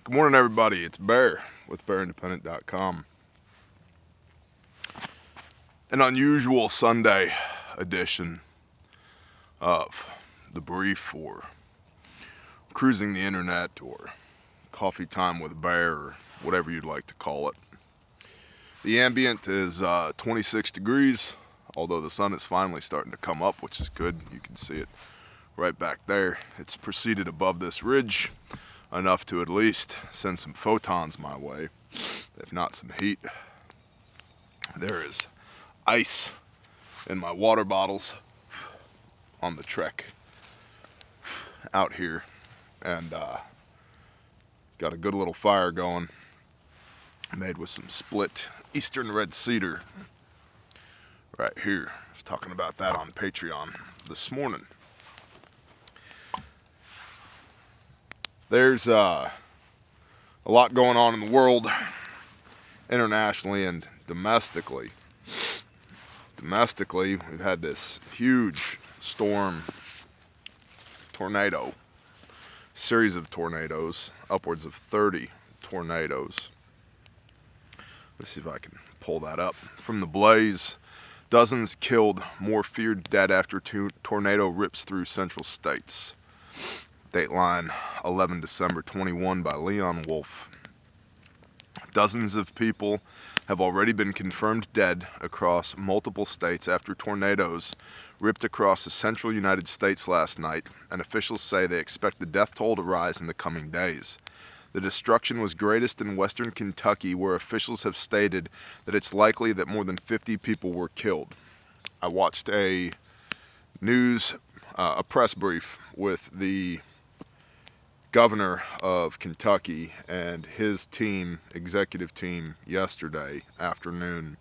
Good morning, everybody. It's Bear with preparedness.com. An unusual Sunday edition of The Brief, or Cruising the Internet, or Coffee Time with Bear, or whatever you'd like to call it. The ambient is 26 degrees, although the sun is finally starting to come up, which is good. You can see it right back there. It's proceeded above this ridge enough to at least send some photons my way, if not some heat. There is ice in my water bottles on the trek out here, and got a good little fire going, made with some split eastern red cedar right here. I was talking about that on Patreon this morning. There's a lot going on in the world, internationally and domestically. Domestically, we've had this huge storm, tornado, series of tornadoes, upwards of 30 tornadoes. Let's see if I can pull that up. From the blaze, dozens killed, more feared dead after tornado rips through central states. Dateline 11 December 21 by Leon Wolf. Dozens of people have already been confirmed dead across multiple states after tornadoes ripped across the central United States last night, and officials say they expect the death toll to rise in the coming days. The destruction was greatest in western Kentucky, where officials have stated that it's likely that more than 50 people were killed. I watched a press brief with the governor of Kentucky and his team, executive team, yesterday afternoon,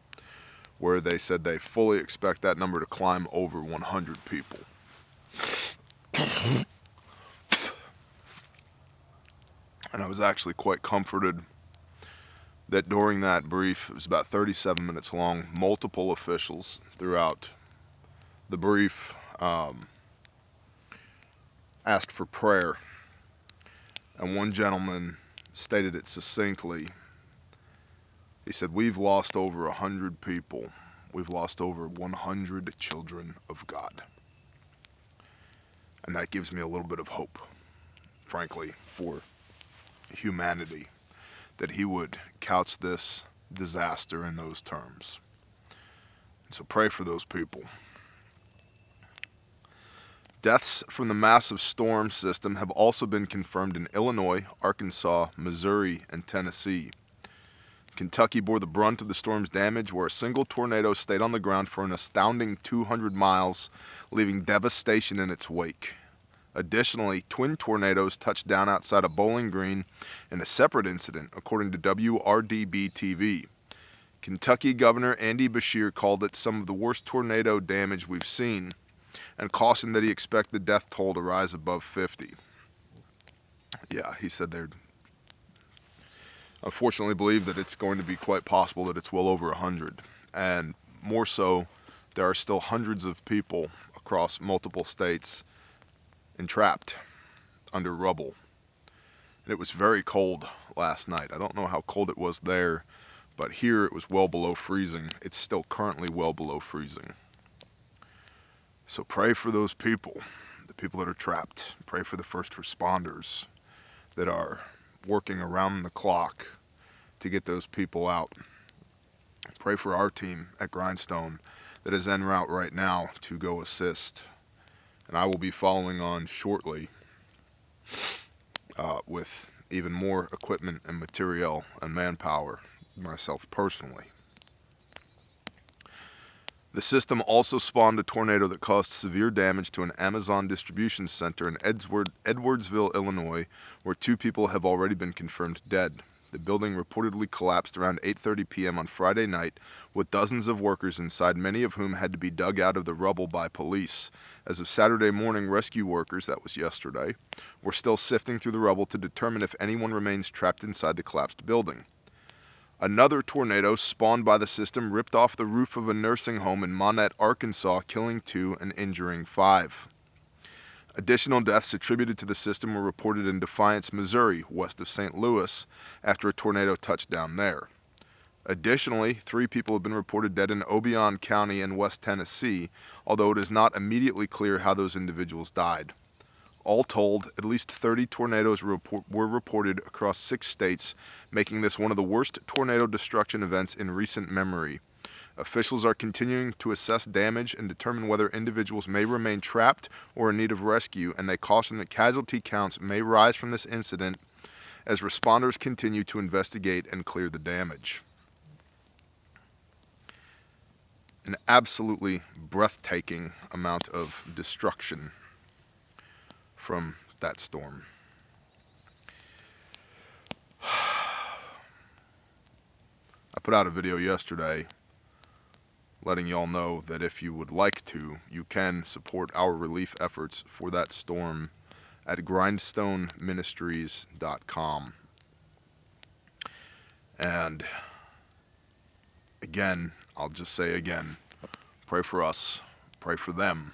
where they said they fully expect that number to climb over 100 people. And I was actually quite comforted that during that brief, it was about 37 minutes long, multiple officials throughout the brief asked for prayer. And one gentleman stated it succinctly. He said, "We've lost over 100 people. We've lost over 100 children of God." And that gives me a little bit of hope, frankly, for humanity, that he would couch this disaster in those terms. And so pray for those people. Deaths from the massive storm system have also been confirmed in Illinois, Arkansas, Missouri, and Tennessee. Kentucky bore the brunt of the storm's damage, where a single tornado stayed on the ground for an astounding 200 miles, leaving devastation in its wake. Additionally, twin tornadoes touched down outside of Bowling Green in a separate incident, according to WRDB-TV. Kentucky Governor Andy Beshear called it some of the worst tornado damage we've seen, and cautioned that he expected the death toll to rise above 50. Yeah, he said they unfortunately believe that it's going to be quite possible that it's well over 100. And more so, there are still hundreds of people across multiple states entrapped under rubble. And it was very cold last night. I don't know how cold it was there, but here it was well below freezing. It's still currently well below freezing. So pray for those people, the people that are trapped. Pray for the first responders that are working around the clock to get those people out. Pray for our team at Grindstone that is en route right now to go assist. And I will be following on shortly with even more equipment and material and manpower myself personally. The system also spawned a tornado that caused severe damage to an Amazon distribution center in Edwardsville, Illinois, where 2 people have already been confirmed dead. The building reportedly collapsed around 8:30 p.m. on Friday night, with dozens of workers inside, many of whom had to be dug out of the rubble by police. As of Saturday morning, rescue workers, that was yesterday, were still sifting through the rubble to determine if anyone remains trapped inside the collapsed building. Another tornado spawned by the system ripped off the roof of a nursing home in Monette, Arkansas, killing 2 and injuring 5. Additional deaths attributed to the system were reported in Defiance, Missouri, west of St. Louis, after a tornado touched down there. Additionally, 3 people have been reported dead in Obion County in West Tennessee, although it is not immediately clear how those individuals died. All told, at least 30 tornadoes were reported across 6 states, making this one of the worst tornado destruction events in recent memory. Officials are continuing to assess damage and determine whether individuals may remain trapped or in need of rescue, and they caution that casualty counts may rise from this incident as responders continue to investigate and clear the damage. An absolutely breathtaking amount of destruction from that storm. I put out a video yesterday letting y'all know that if you would like to, you can support our relief efforts for that storm at grindstoneministries.com. And again, I'll just say again, pray for us, pray for them,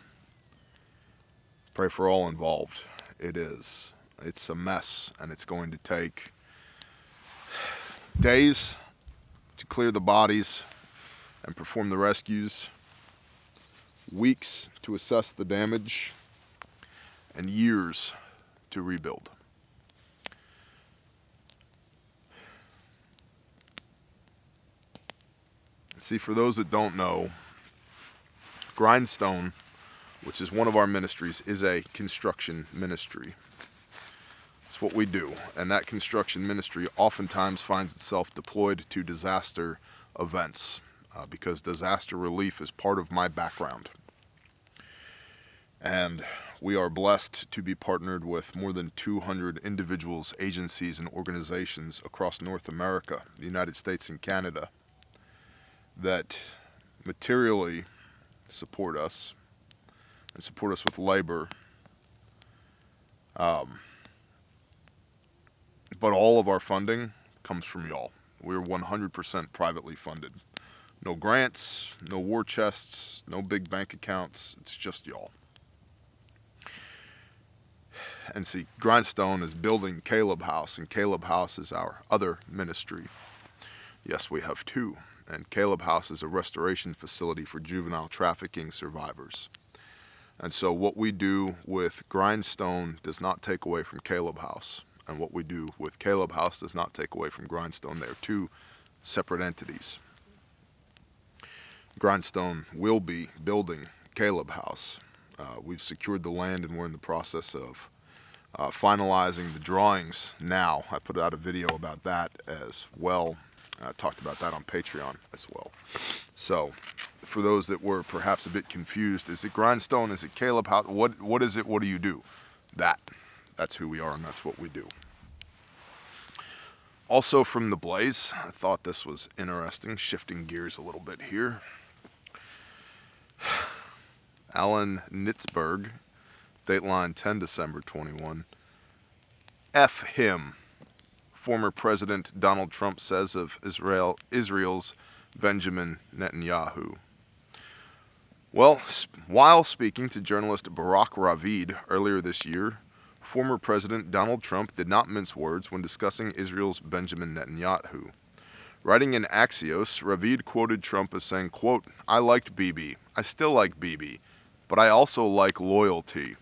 pray for all involved. It's a mess, and it's going to take days to clear the bodies and perform the rescues, weeks to assess the damage, and years to rebuild. See, for those that don't know, Grindstone, which is one of our ministries, is a construction ministry. It's what we do, and that construction ministry oftentimes finds itself deployed to disaster events, because disaster relief is part of my background. And we are blessed to be partnered with more than 200 individuals, agencies, and organizations across North America, the United States, and Canada that materially support us and support us with labor. But all of our funding comes from y'all. We're 100% privately funded. No grants, no war chests, no big bank accounts. It's just y'all. And see, Grindstone is building Caleb House, and Caleb House is our other ministry. Yes, we have 2. And Caleb House is a restoration facility for juvenile trafficking survivors. And so what we do with Grindstone does not take away from Caleb House. And what we do with Caleb House does not take away from Grindstone. They're 2 separate entities. Grindstone will be building Caleb House. We've secured the land, and we're in the process of finalizing the drawings now. I put out a video about that as well. I talked about that on Patreon as well. So, for those that were perhaps a bit confused, is it Grindstone? Is it Caleb House? What is it? What do you do? That's who we are, and that's what we do. Also from The Blaze, I thought this was interesting, shifting gears a little bit here. Alan Nitzberg, Dateline 10 December 21. F him, former President Donald Trump says of Israel's Benjamin Netanyahu. Well, while speaking to journalist Barak Ravid earlier this year, former President Donald Trump did not mince words when discussing Israel's Benjamin Netanyahu. Writing in Axios, Ravid quoted Trump as saying, quote, "I liked Bibi. I still like Bibi, but I also like loyalty."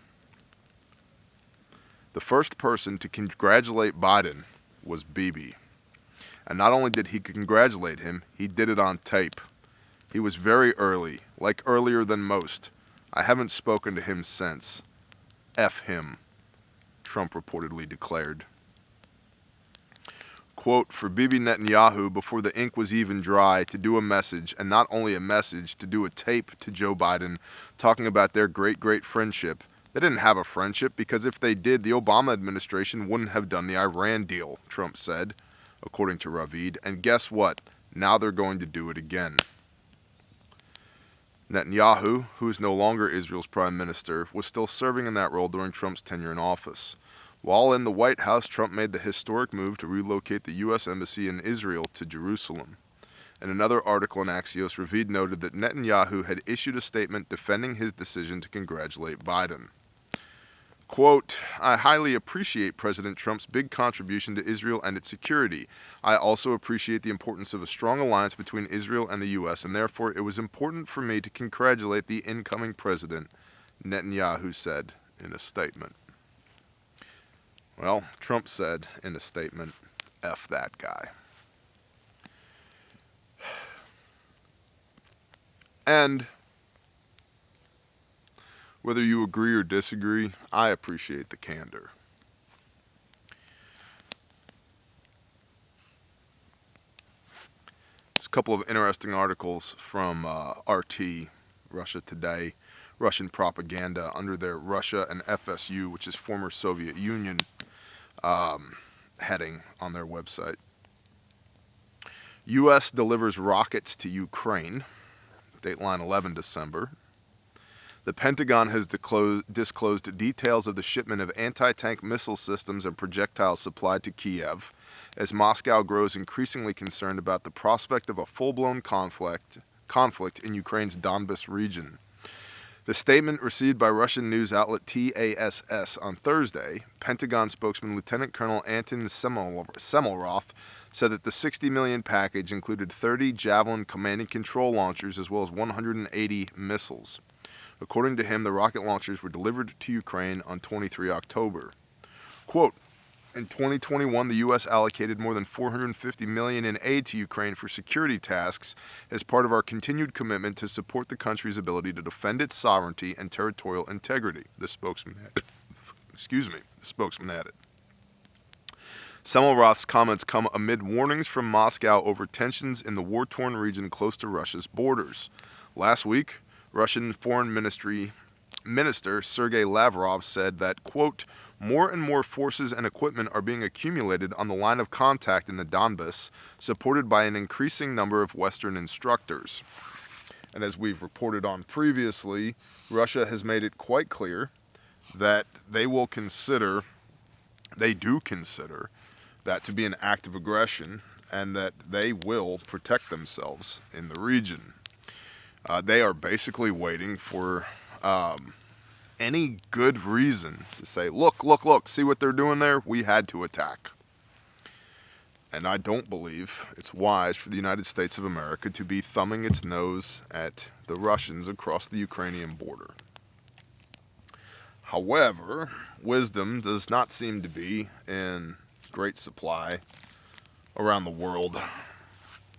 The first person to congratulate Biden was Bibi. And not only did he congratulate him, he did it on tape. He was very early, like earlier than most. I haven't spoken to him since. F him, Trump reportedly declared. Quote, for Bibi Netanyahu, before the ink was even dry, to do a message, and not only a message, to do a tape to Joe Biden talking about their great, great friendship. They didn't have a friendship, because if they did, the Obama administration wouldn't have done the Iran deal, Trump said, according to Ravid. And guess what? Now they're going to do it again. Netanyahu, who is no longer Israel's prime minister, was still serving in that role during Trump's tenure in office. While in the White House, Trump made the historic move to relocate the U.S. Embassy in Israel to Jerusalem. In another article in Axios, Ravid noted that Netanyahu had issued a statement defending his decision to congratulate Biden. Quote, I highly appreciate President Trump's big contribution to Israel and its security. I also appreciate the importance of a strong alliance between Israel and the U.S., and therefore it was important for me to congratulate the incoming president, Netanyahu said in a statement. Well, Trump said in a statement, F that guy. And whether you agree or disagree, I appreciate the candor. There's a couple of interesting articles from RT, Russia Today, Russian propaganda under their Russia and FSU, which is former Soviet Union, heading on their website. U.S. delivers rockets to Ukraine, Dateline 11 December. The Pentagon has disclosed details of the shipment of anti-tank missile systems and projectiles supplied to Kiev, as Moscow grows increasingly concerned about the prospect of a full-blown conflict in Ukraine's Donbas region. The statement received by Russian news outlet TASS on Thursday, Pentagon spokesman Lieutenant Colonel Anton Semmelroth said that the $60 million package included 30 Javelin command and control launchers as well as 180 missiles. According to him, the rocket launchers were delivered to Ukraine on 23 October. Quote, in 2021, the U.S. allocated more than $450 million in aid to Ukraine for security tasks as part of our continued commitment to support the country's ability to defend its sovereignty and territorial integrity, the spokesman added. The spokesman added. Semmelroth's comments come amid warnings from Moscow over tensions in the war-torn region close to Russia's borders. Last week, Russian Foreign Minister Sergei Lavrov said that, quote, more and more forces and equipment are being accumulated on the line of contact in the Donbas, supported by an increasing number of Western instructors. And as we've reported on previously, Russia has made it quite clear that they do consider that to be an act of aggression and that they will protect themselves in the region. They are basically waiting for any good reason to say, look, see what they're doing there? We had to attack. And I don't believe it's wise for the United States of America to be thumbing its nose at the Russians across the Ukrainian border. However, wisdom does not seem to be in great supply around the world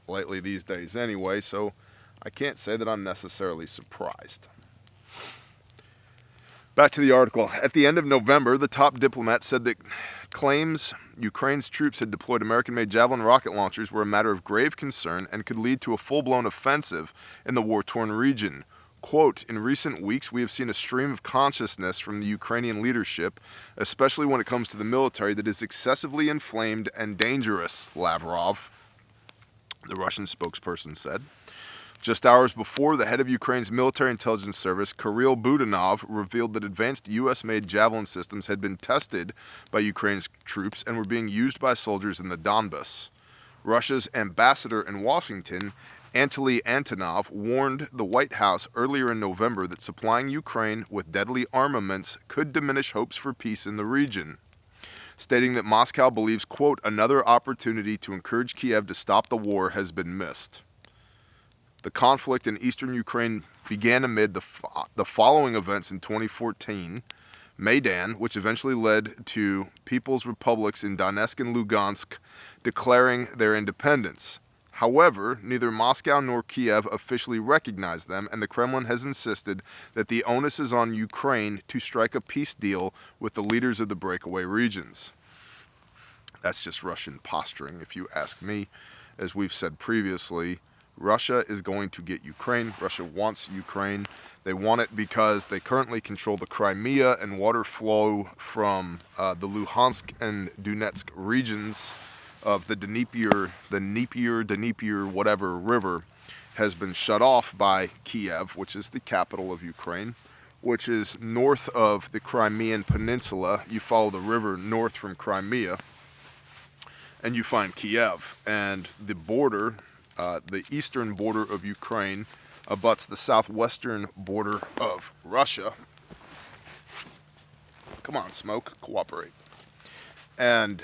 lately these days anyway, so I can't say that I'm necessarily surprised. Back to the article. At the end of November, the top diplomat said that claims Ukraine's troops had deployed American-made Javelin rocket launchers were a matter of grave concern and could lead to a full-blown offensive in the war-torn region. Quote, in recent weeks, we have seen a stream of consciousness from the Ukrainian leadership, especially when it comes to the military, that is excessively inflamed and dangerous, Lavrov, the Russian spokesperson, said. Just hours before, the head of Ukraine's military intelligence service, Kirill Budanov, revealed that advanced U.S.-made Javelin systems had been tested by Ukraine's troops and were being used by soldiers in the Donbas. Russia's ambassador in Washington, Anatoly Antonov, warned the White House earlier in November that supplying Ukraine with deadly armaments could diminish hopes for peace in the region, stating that Moscow believes, quote, another opportunity to encourage Kiev to stop the war has been missed. The conflict in eastern Ukraine began amid the following events in 2014. Maidan, which eventually led to People's Republics in Donetsk and Lugansk declaring their independence. However, neither Moscow nor Kiev officially recognized them, and the Kremlin has insisted that the onus is on Ukraine to strike a peace deal with the leaders of the breakaway regions. That's just Russian posturing, if you ask me. As we've said previously, Russia is going to get Ukraine. Russia wants Ukraine. They want it because they currently control the Crimea, and water flow from the Luhansk and Donetsk regions of the Dnieper, whatever river, has been shut off by Kiev, which is the capital of Ukraine, which is north of the Crimean Peninsula. You follow the river north from Crimea, and you find Kiev, and the border. The eastern border of Ukraine abuts the southwestern border of Russia, Come on, smoke, cooperate. And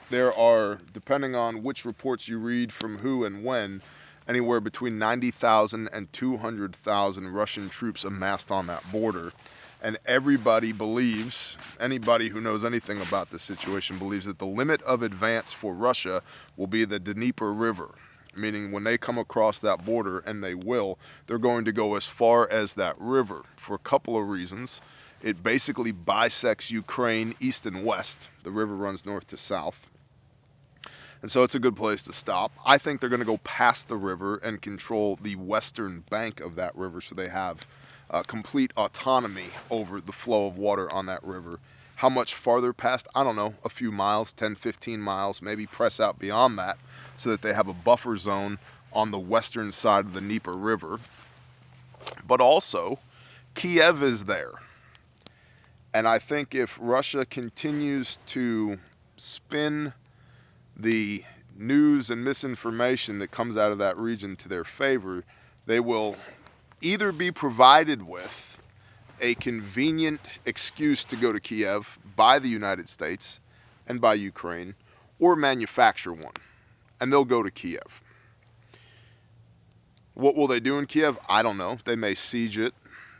there are, depending on which reports you read from who and when, anywhere between 90,000 and 200,000 Russian troops amassed on that border. And everybody believes, anybody who knows anything about this situation believes that the limit of advance for Russia will be the Dnieper River. Meaning when they come across that border, and they will, they're going to go as far as that river for a couple of reasons. It basically bisects Ukraine east and west. The river runs north to south. And so it's a good place to stop. I think they're going to go past the river and control the western bank of that river so they have complete autonomy over the flow of water on that river. How much farther past? I don't know, a few miles, 10, 15 miles, maybe press out beyond that so that they have a buffer zone on the western side of the Dnieper River. But also, Kiev is there. And I think if Russia continues to spin the news and misinformation that comes out of that region to their favor, they will either be provided with a convenient excuse to go to Kiev by the United States and by Ukraine, or manufacture one, and they'll go to Kiev. What will they do in Kiev? I don't know. They may siege it.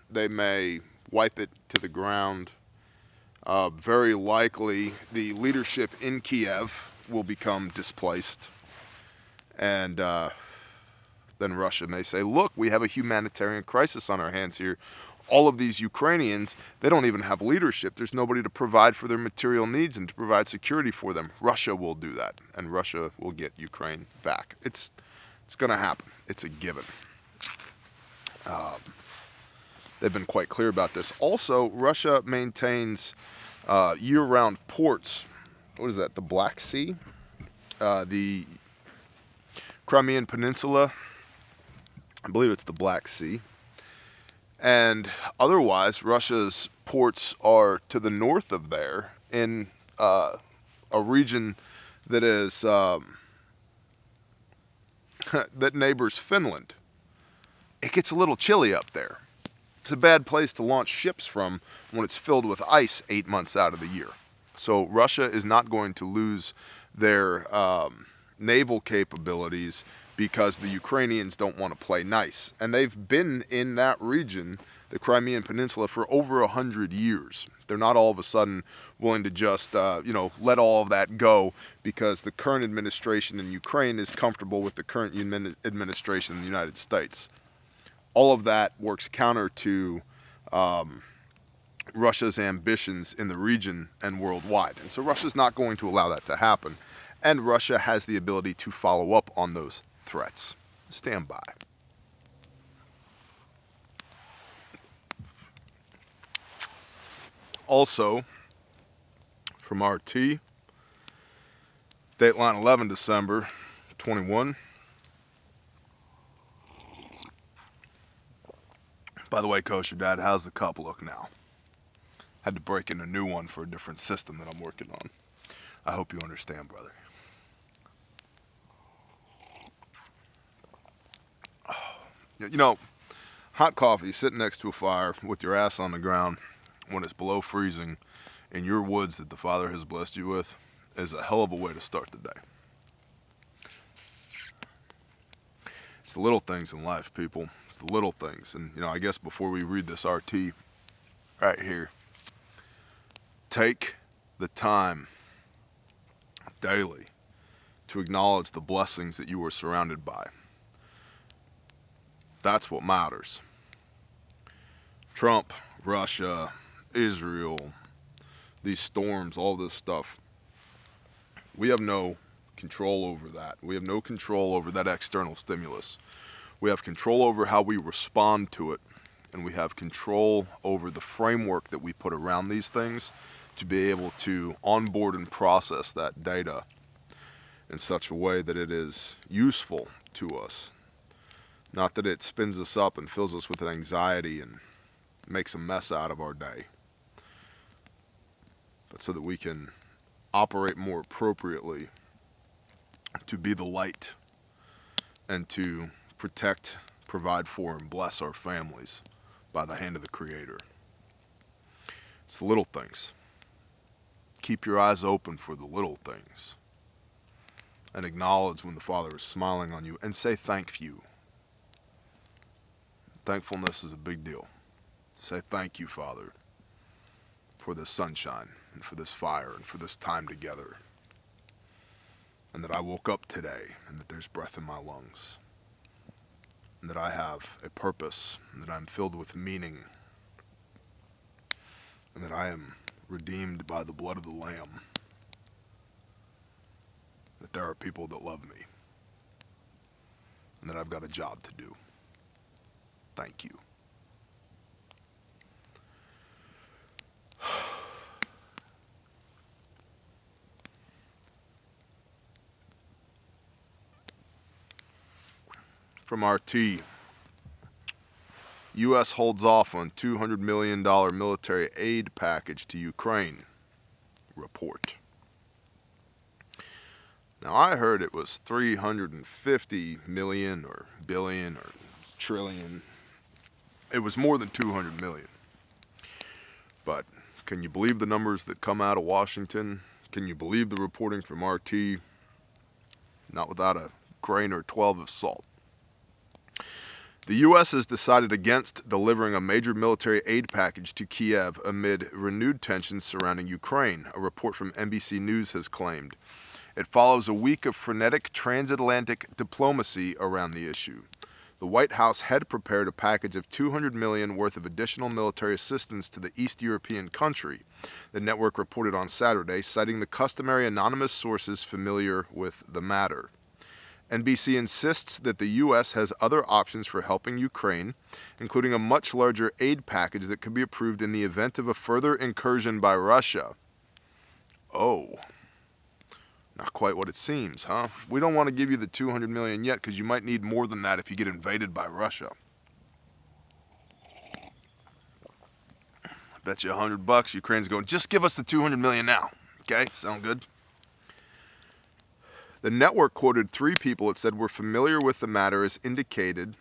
They may wipe it to the ground. Very likely, the leadership in Kiev will become displaced. And then Russia may say, look, we have a humanitarian crisis on our hands here. All of these Ukrainians, they don't even have leadership. There's nobody to provide for their material needs and to provide security for them. Russia will do that, and Russia will get Ukraine back. It's going to happen. It's a given. They've been quite clear about this. Also, Russia maintains year-round ports. What is that, the Black Sea? The Crimean Peninsula. I believe it's the Black Sea. And otherwise, Russia's ports are to the north of there in a region that is that neighbors Finland. It gets a little chilly up there. It's a bad place to launch ships from when it's filled with ice 8 months out of the year. So Russia is not going to lose their naval capabilities because the Ukrainians don't want to play nice. And they've been in that region, the Crimean Peninsula, for over 100 years. They're not all of a sudden willing to just, let all of that go because the current administration in Ukraine is comfortable with the current administration in the United States. All of that works counter to Russia's ambitions in the region and worldwide. And so Russia's not going to allow that to happen. And Russia has the ability to follow up on those threats. Stand by. Also, from RT, Dateline 11 December 21. By the way, Kosher Dad, how's the cup look now? Had to break in a new one for a different system that I'm working on. I hope you understand, brother. You know, hot coffee sitting next to a fire with your ass on the ground when it's below freezing in your woods that the Father has blessed you with is a hell of a way to start the day. It's the little things in life, people. It's the little things. And, I guess before we read this RT right here, take the time daily to acknowledge the blessings that you are surrounded by. That's what matters. Trump, Russia, Israel, these storms, all this stuff. We have no control over that. We have no control over that external stimulus. We have control over how we respond to it, and we have control over the framework that we put around these things to be able to onboard and process that data in such a way that it is useful to us. Not that it spins us up and fills us with anxiety and makes a mess out of our day, but so that we can operate more appropriately to be the light and to protect, provide for, and bless our families by the hand of the Creator. It's the little things. Keep your eyes open for the little things. And acknowledge when the Father is smiling on you. And say thank you. Thankfulness is a big deal. Say thank you, Father, for this sunshine and for this fire and for this time together. And that I woke up today and that there's breath in my lungs. And that I have a purpose and that I'm filled with meaning. And that I am redeemed by the blood of the Lamb. That there are people that love me. And that I've got a job to do. Thank you. From RT, U.S. holds off on $200 million military aid package to Ukraine. Report. Now, I heard it was 350 million or billion or trillion. It was more than 200 million. But can you believe the numbers that come out of Washington? Can you believe the reporting from RT? Not without a grain or 12 of salt. The U.S. has decided against delivering a major military aid package to Kiev amid renewed tensions surrounding Ukraine, a report from NBC News has claimed. It follows a week of frenetic transatlantic diplomacy around the issue. The White House had prepared a package of $200 million worth of additional military assistance to the East European country, the network reported on Saturday, citing the customary anonymous sources familiar with the matter. NBC insists that the U.S. has other options for helping Ukraine, including a much larger aid package that could be approved in the event of a further incursion by Russia. Oh, not quite what it seems, huh? We don't want to give you the $200 million yet because you might need more than that if you get invaded by Russia. I bet you $100 Ukraine's going, just give us the $200 million now. Okay, sound good? The network quoted 3 people it said were familiar with the matter as indicating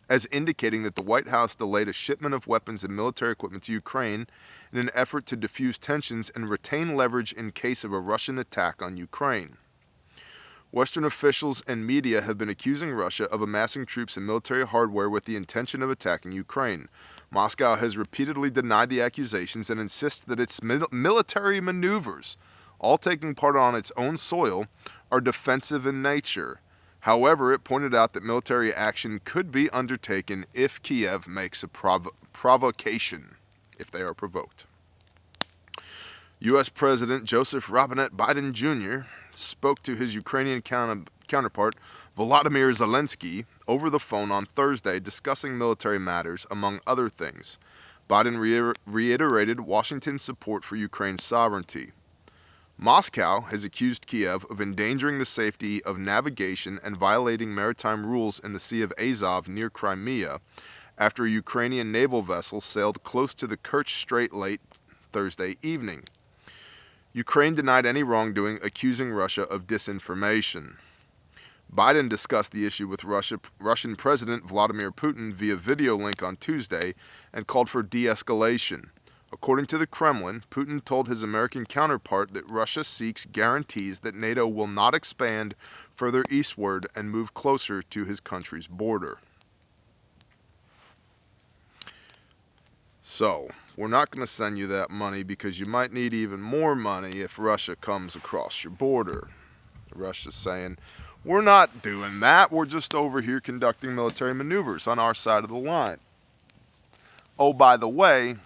that the White House delayed a shipment of weapons and military equipment to Ukraine in an effort to diffuse tensions and retain leverage in case of a Russian attack on Ukraine. Western officials and media have been accusing Russia of amassing troops and military hardware with the intention of attacking Ukraine. Moscow has repeatedly denied the accusations and insists that its military maneuvers, all taking part on its own soil, are defensive in nature. However, it pointed out that military action could be undertaken if Kiev makes a provocation, if they are provoked. U.S. President Joseph Robinette Biden Jr. spoke to his Ukrainian counterpart, Volodymyr Zelensky, over the phone on Thursday, discussing military matters, among other things. Biden reiterated Washington's support for Ukraine's sovereignty. Moscow has accused Kiev of endangering the safety of navigation and violating maritime rules in the Sea of Azov near Crimea after a Ukrainian naval vessel sailed close to the Kerch Strait late Thursday evening. Ukraine denied any wrongdoing, accusing Russia of disinformation. Biden discussed the issue with Russian President Vladimir Putin via video link on Tuesday and called for de-escalation. According to the Kremlin, Putin told his American counterpart that Russia seeks guarantees that NATO will not expand further eastward and move closer to his country's border. So, we're not going to send you that money because you might need even more money if Russia comes across your border. Russia's saying, we're not doing that. We're just over here conducting military maneuvers on our side of the line. Oh, by the way,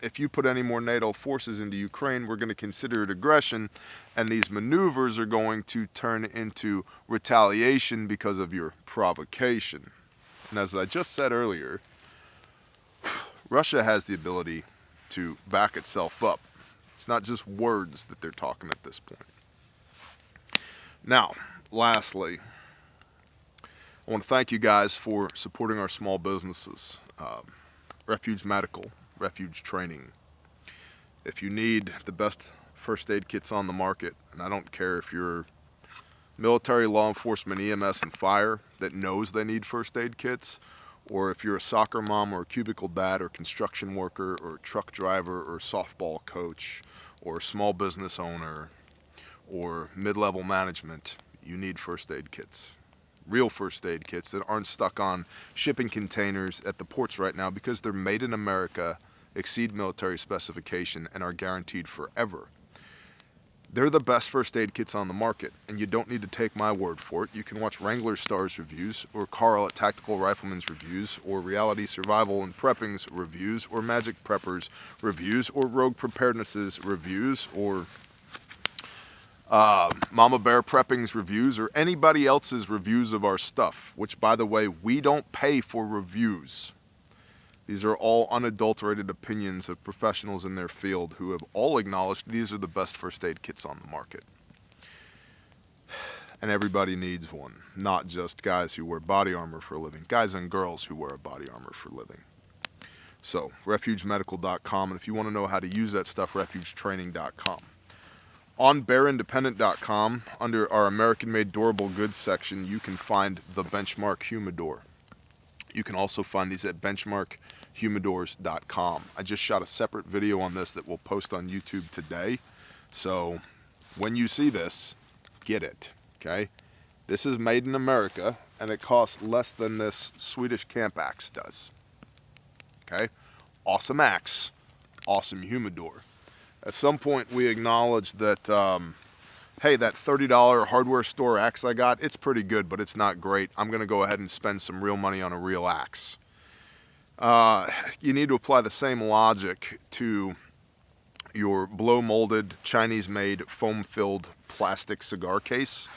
if you put any more NATO forces into Ukraine, we're going to consider it aggression, and these maneuvers are going to turn into retaliation because of your provocation. And as I just said earlier, Russia has the ability to back itself up. It's not just words that they're talking at this point. Now, lastly, I want to thank you guys for supporting our small businesses. Refuge Medical, Refuge Training. If you need the best first aid kits on the market, and I don't care if you're military, law enforcement, EMS, and fire that knows they need first aid kits, or if you're a soccer mom or a cubicle dad or construction worker or truck driver or softball coach or a small business owner or mid-level management, you need first aid kits. Real first aid kits that aren't stuck on shipping containers at the ports right now because they're made in America, exceed military specification, and are guaranteed forever. They're the best first aid kits on the market, and you don't need to take my word for it. You can watch Wrangler Star's reviews, or Carl at Tactical Rifleman's reviews, or Reality Survival and Prepping's reviews, or Magic Prepper's reviews, or Rogue Preparedness's reviews, or Mama Bear Prepping's reviews, or anybody else's reviews of our stuff, which, by the way, we don't pay for reviews. These are all unadulterated opinions of professionals in their field who have all acknowledged these are the best first aid kits on the market. And everybody needs one, not just guys who wear body armor for a living, guys and girls who wear a body armor for a living. So, refugemedical.com, and if you want to know how to use that stuff, refugetraining.com. On bearindependent.com, under our American-made durable goods section, you can find the Benchmark Humidor. You can also find these at benchmarkhumidors.com. I just shot a separate video on this that we'll post on YouTube today. So when you see this, get it, okay? This is made in America, and it costs less than this Swedish camp axe does, okay? Awesome axe, awesome humidor. At some point, we acknowledged that, hey, that $30 hardware store axe I got, it's pretty good, but it's not great. I'm going to go ahead and spend some real money on a real axe. You need to apply the same logic to your blow-molded, Chinese-made, foam-filled plastic cigar case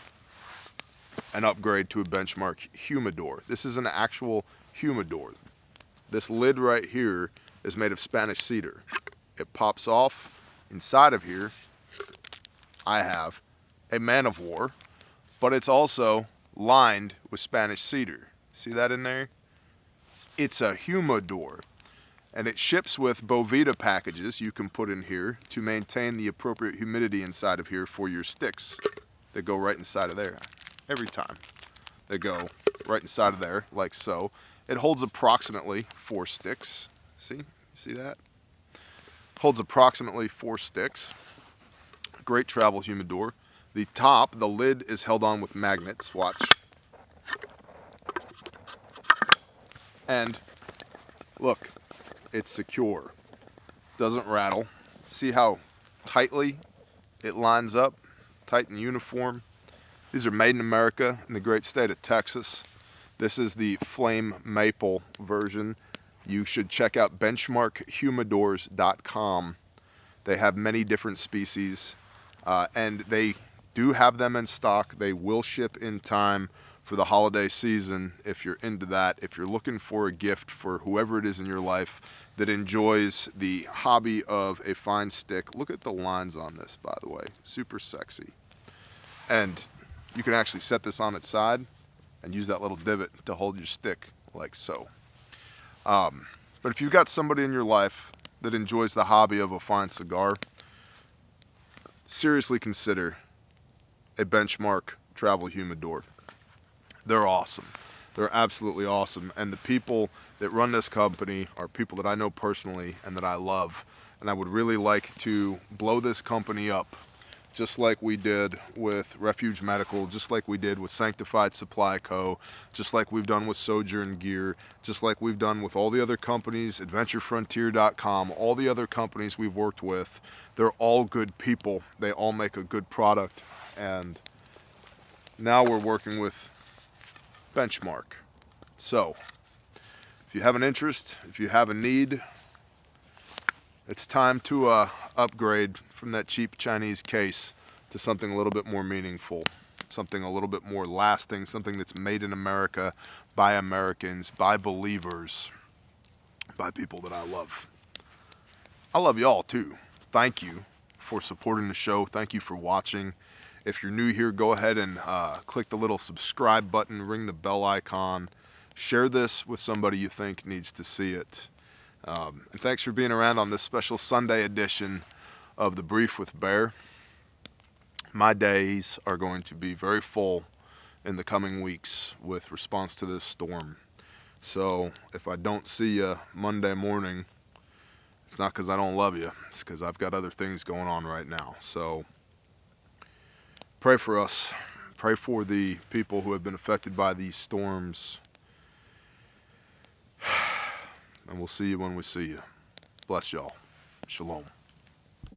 and upgrade to a Benchmark humidor. This is an actual humidor. This lid right here is made of Spanish cedar. It pops off. Inside of here, I have a man of war, but it's also lined with Spanish cedar. See that in there? It's a humidor, and it ships with Bovita packages you can put in here to maintain the appropriate humidity inside of here for your sticks that go right inside of there. Every time they go right inside of there, like so. It holds approximately 4 sticks. See that? Holds approximately 4 sticks. Great travel humidor. The top, the lid, is held on with magnets. Watch. And look, it's secure. Doesn't rattle. See how tightly it lines up? Tight and uniform. These are made in America in the great state of Texas. This is the flame maple version. You should check out benchmarkhumidors.com. They have many different species, and they do have them in stock. They will ship in time for the holiday season if you're into that. If you're looking for a gift for whoever it is in your life that enjoys the hobby of a fine stick, look at the lines on this, by the way. Super sexy. And you can actually set this on its side and use that little divot to hold your stick like so. But if you've got somebody in your life that enjoys the hobby of a fine cigar, seriously consider a Benchmark travel humidor. They're awesome. They're absolutely awesome. And the people that run this company are people that I know personally and that I love. And I would really like to blow this company up, just like we did with Refuge Medical, just like we did with Sanctified Supply Co., just like we've done with Sojourn Gear, just like we've done with all the other companies, AdventureFrontier.com, all the other companies we've worked with. They're all good people. They all make a good product. And now we're working with Benchmark. So, if you have an interest, if you have a need, it's time to upgrade from that cheap Chinese case to something a little bit more meaningful, something a little bit more lasting, something that's made in America by Americans, by believers, by people that I love. I love y'all too. Thank you for supporting the show. Thank you for watching. If you're new here, go ahead and click the little subscribe button, ring the bell icon, share this with somebody you think needs to see it. And thanks for being around on this special Sunday edition of The Brief with Bear. My days are going to be very full in the coming weeks with response to this storm. So if I don't see you Monday morning, It's not because I don't love you. It's because I've got other things going on right now. So pray for us. Pray for the people who have been affected by these storms. And we'll see you when we see you. Bless y'all. Shalom.